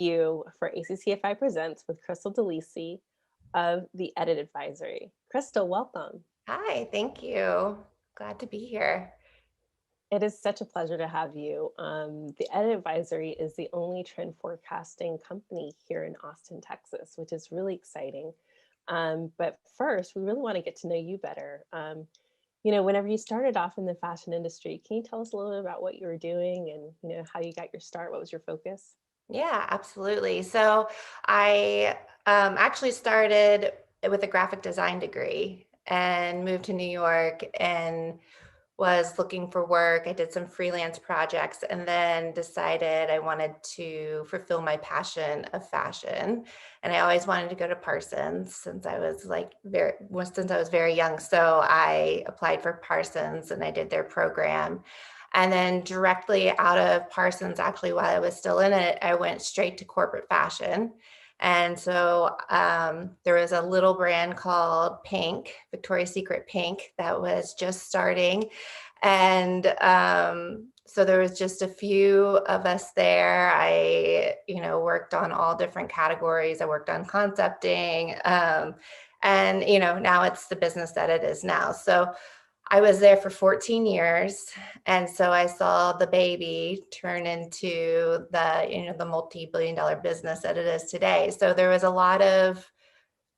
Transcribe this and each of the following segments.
you for ACCFI Presents with Krystal DeLisi of the Edit Advisory. Krystal, welcome. Hi, thank you. Glad to be here. It is such a pleasure to have you. The Edit Advisory is the only trend forecasting company here in Austin, Texas, which is really exciting. But first, we really want to get to know you better. Whenever you started off in the fashion industry, can you tell us a little bit about what you were doing and, how you got your start? What was your focus? Yeah, absolutely. So I actually started with a graphic design degree and moved to New York and was looking for work. I did some freelance projects and then decided I wanted to fulfill my passion of fashion. And I always wanted to go to Parsons since I was since I was very young. So I applied for Parsons and I did their program. And then directly out of Parsons, actually, while I was still in it, I went straight to corporate fashion. And so there was a little brand called Pink, Victoria's Secret Pink, that was just starting. And so there was just a few of us there. I, worked on all different categories. I worked on concepting. And, now it's the business that it is now. So I was there for 14 years. And so I saw the baby turn into the multi-billion dollar business that it is today. So there was a lot of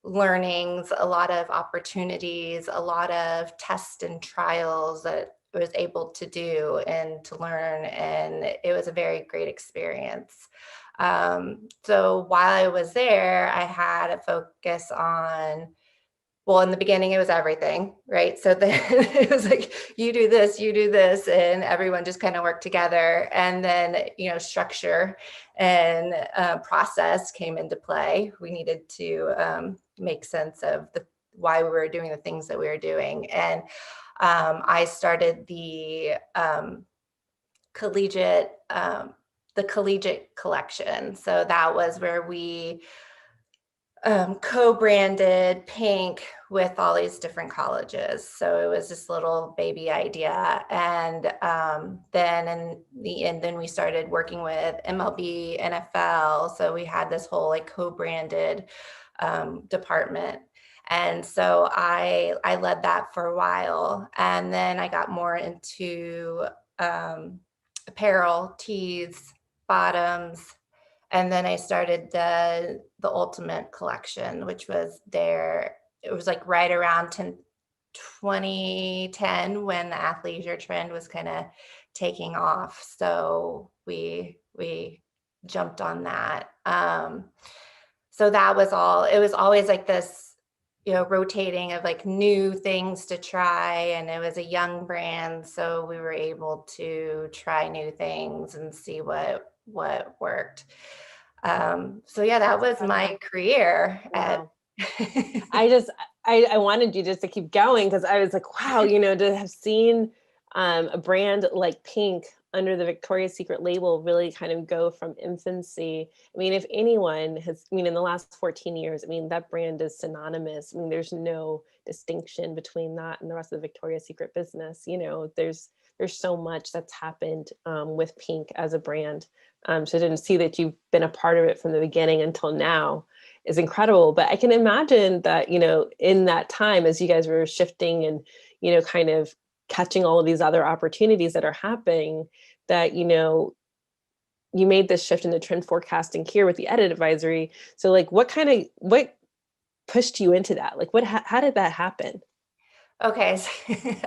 learnings, a lot of opportunities, a lot of tests and trials that I was able to do and to learn. And it was a very great experience. So while I was there, I had a focus on, well, in the beginning, it was everything, right? So then it was like, you do this, and everyone just kind of worked together. And then, structure and process came into play. We needed to make sense of why we were doing the things that we were doing. And I started collegiate, the Collegiate Collection. So that was where we co-branded Pink with all these different colleges. So it was this little baby idea. And then in the end, then we started working with MLB, NFL. So we had this whole co-branded department. And so I led that for a while. And then I got more into apparel, tees, bottoms, and then I started the Ultimate Collection, which was it was right around 2010 when the athleisure trend was kind of taking off. So we jumped on that. So that was all. It was always this, rotating of new things to try. And it was a young brand. So we were able to try new things and see what worked. So yeah, that was my career at Wow. I wanted you just to keep going because I was like, wow, to have seen a brand like Pink under the Victoria's Secret label really kind of go from infancy. I mean, if anyone has, in the last 14 years, that brand is synonymous. There's no distinction between that and the rest of the Victoria's Secret business. There's so much that's happened with Pink as a brand. So I didn't see that you've been a part of it from the beginning until now is incredible. But I can imagine that, in that time, as you guys were shifting and, kind of catching all of these other opportunities that are happening, that, you made this shift into trend forecasting here with the Edit Advisory. So what pushed you into that? How did that happen? Okay, so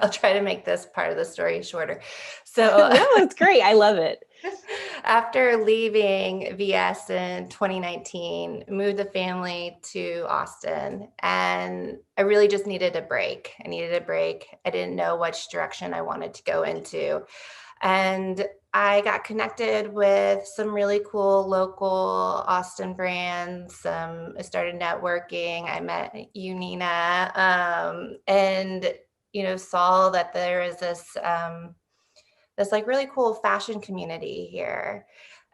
I'll try to make this part of the story shorter. So No, it's great. I love it. after leaving VS in 2019, moved the family to Austin, and I really just needed a break. I needed a break. I didn't know which direction I wanted to go into. And I got connected with some really cool local Austin brands. I started networking. I met you, Nina, and saw that there is this really cool fashion community here.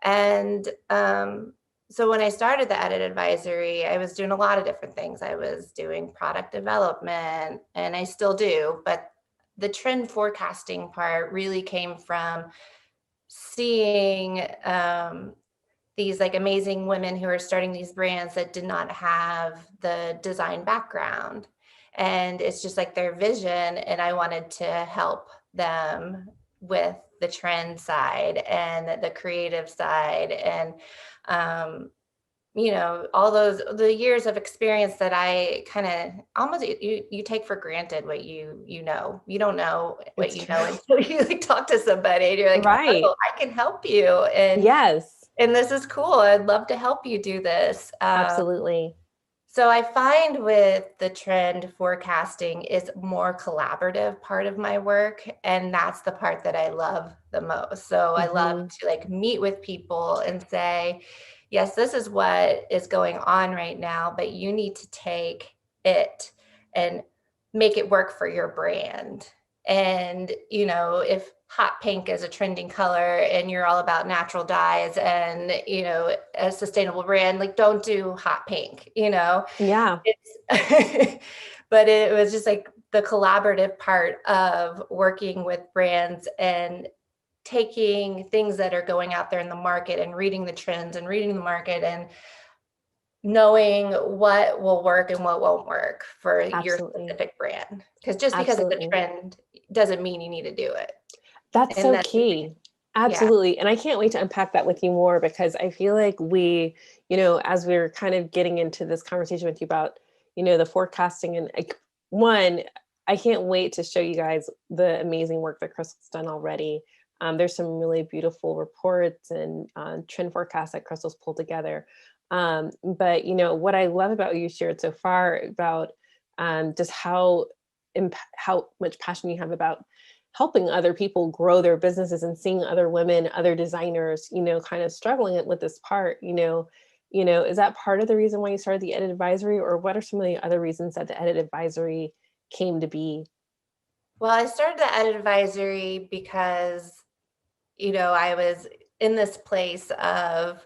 And so when I started the Edit Advisory, I was doing a lot of different things. I was doing product development, and I still do, but the trend forecasting part really came from seeing these like amazing women who are starting these brands that did not have the design background. And it's just like their vision. And I wanted to help them with the trend side and the creative side. And, all the years of experience that I kind of almost you take for granted what you don't know what It's you true. know until you like talk to somebody and you're like, Right. oh, I can help you. Yes, And this is cool. I'd love to help you do this. absolutely. So I find with the trend forecasting is more collaborative part of my work. And that's the part that I love the most. So I love Hmm. to like meet with people and say, yes, this is what is going on right now, but you need to take it and make it work for your brand. And, if hot pink is a trending color and you're all about natural dyes and, a sustainable brand, like don't do hot pink, Yeah, it's, but it was just like the collaborative part of working with brands and taking things that are going out there in the market and reading the trends and reading the market and knowing what will work and what won't work for your absolutely. specific brand. Because just because it's a Absolutely. trend doesn't mean you need to do it. That's And so that's, key. yeah. Absolutely. And I can't wait to unpack that with you more because I feel like as we're kind of getting into this conversation with you about, the forecasting and like, one, I can't wait to show you guys the amazing work that Crystal's done already. There's some really beautiful reports and trend forecasts that Crystal's pulled together. But what I love about what you shared so far about just how much passion you have about helping other people grow their businesses and seeing other women, other designers, kind of struggling with this part, is that part of the reason why you started the edit advisory, or what are some of the other reasons that the edit advisory came to be? Well, I started the edit advisory because, I was in this place of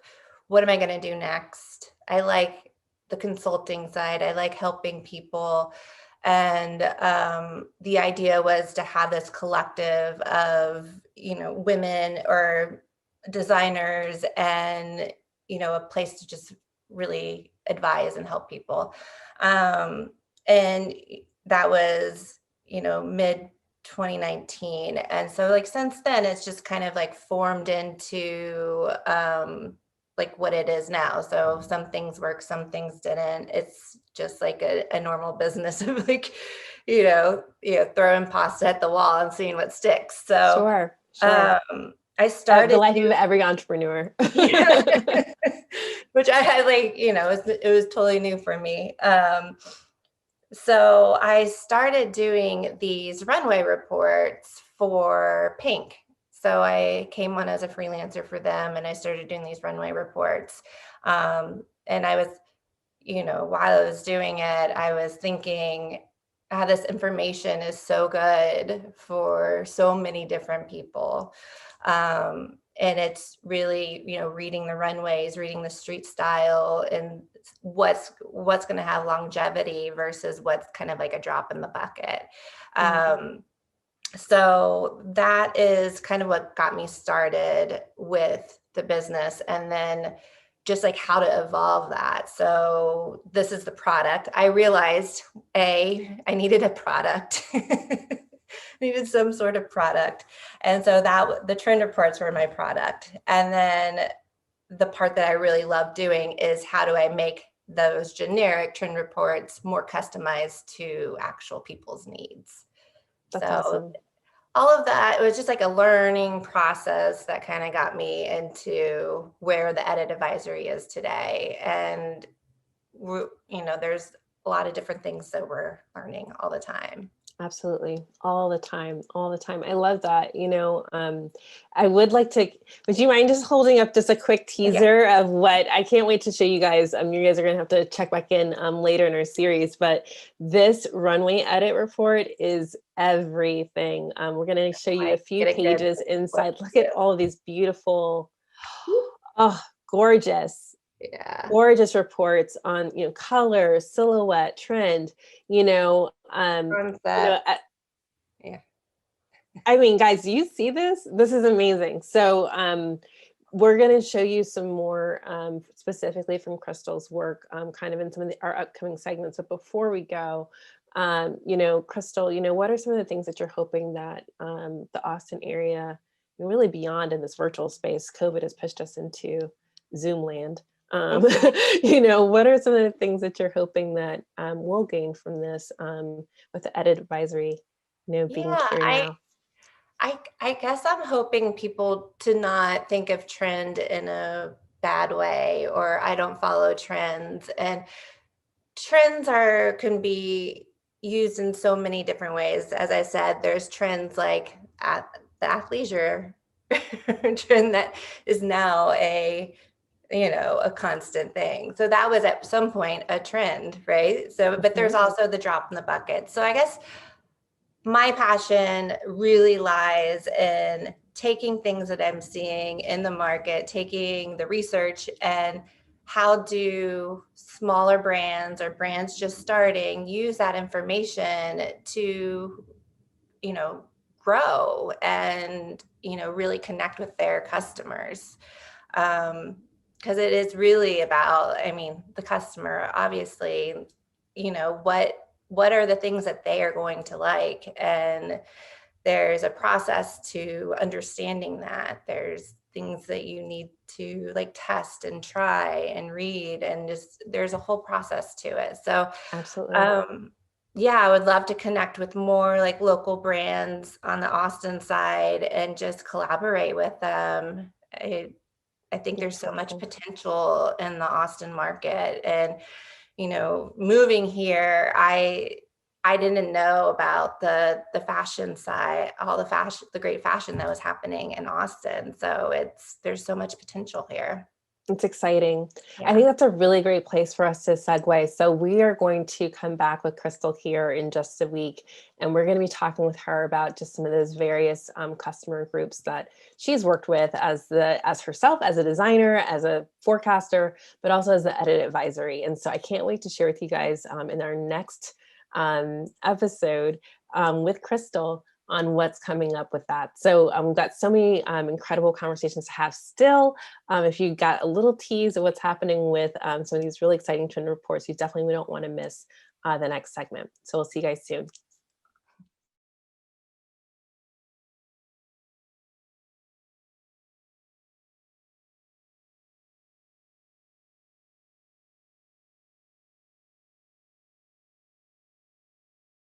what am I going to do next? I like the consulting side. I like helping people. And the idea was to have this collective of, women or designers and, a place to just really advise and help people. And that was, mid 2019. And so like since then it's just kind of like formed into like what it is now. So some things work, some things didn't. It's just like a normal business of like, throwing pasta at the wall and seeing what sticks. So Sure, sure. I The started life of doing, every entrepreneur. yeah, which I had like, it was totally new for me. So I started doing these runway reports for Pink. So I came on as a freelancer for them and I started doing these runway reports. And I was, while I was doing it, I was thinking, how this information is so good for so many different people. And it's really, reading the runways, reading the street style and what's going to have longevity versus what's kind of like a drop in the bucket. So that is kind of what got me started with the business. And then just like how to evolve that. So this is the product. I realized I needed a product. Needed some sort of product. And so that the trend reports were my product. And then the part that I really love doing is how do I make those generic trend reports more customized to actual people's needs. That's So awesome. all of that, it was just like a learning process that kind of got me into where the edit advisory is today. And, there's a lot of different things that we're learning all the time. Absolutely. All the time. All the time. I love that. I would like to, would you mind just holding up just a quick Yeah. teaser of what I can't wait to show you guys. You guys are going to have to check back in later in our series, but this runway edit report is everything. We're going to show you a few Get a good pages look inside. Look too. at all of these beautiful, oh, gorgeous. Yeah. Gorgeous reports on color, silhouette, trend. Concept. Yeah. I mean, guys, do you see this? This is amazing. So we're going to show you some more specifically from Krystal's work, kind of in some of our upcoming segments. But before we go, Krystal, what are some of the things that you're hoping that the Austin area, and really beyond in this virtual space, COVID has pushed us into Zoom land. What are some of the things that you're hoping that we'll gain from this with the edit advisory, being Yeah, here now? I guess I'm hoping people to not think of trend in a bad way, or I don't follow trends. And trends can be used in so many different ways. As I said, there's trends like the athleisure trend that is now a constant thing. So that was at some point a trend, right? So, but there's also the drop in the bucket. So I guess my passion really lies in taking things that I'm seeing in the market, taking the research, and how do smaller brands or brands just starting use that information to, grow and, really connect with their customers. Because it is really about, the customer, obviously, what are the things that they are going to like, and there's a process to understanding that. There's things that you need to like test and try and read, and just there's a whole process to it. So Absolutely. yeah, I would love to connect with more like local brands on the Austin side and just collaborate with them. I think there's so much potential in the Austin market. And moving here, I didn't know about the fashion side, all the great fashion that was happening in Austin. So there's so much potential here. It's exciting. Yeah. I think that's a really great place for us to segue. So we are going to come back with Krystal here in just a week, and we're going to be talking with her about just some of those various customer groups that she's worked with as herself, as a designer, as a forecaster, but also as the edit advisory. And so I can't wait to share with you guys in our next episode with Krystal on what's coming up with that. So we've got so many incredible conversations to have still. If you got a little tease of what's happening with some of these really exciting trend reports, you definitely don't want to miss the next segment. So we'll see you guys soon.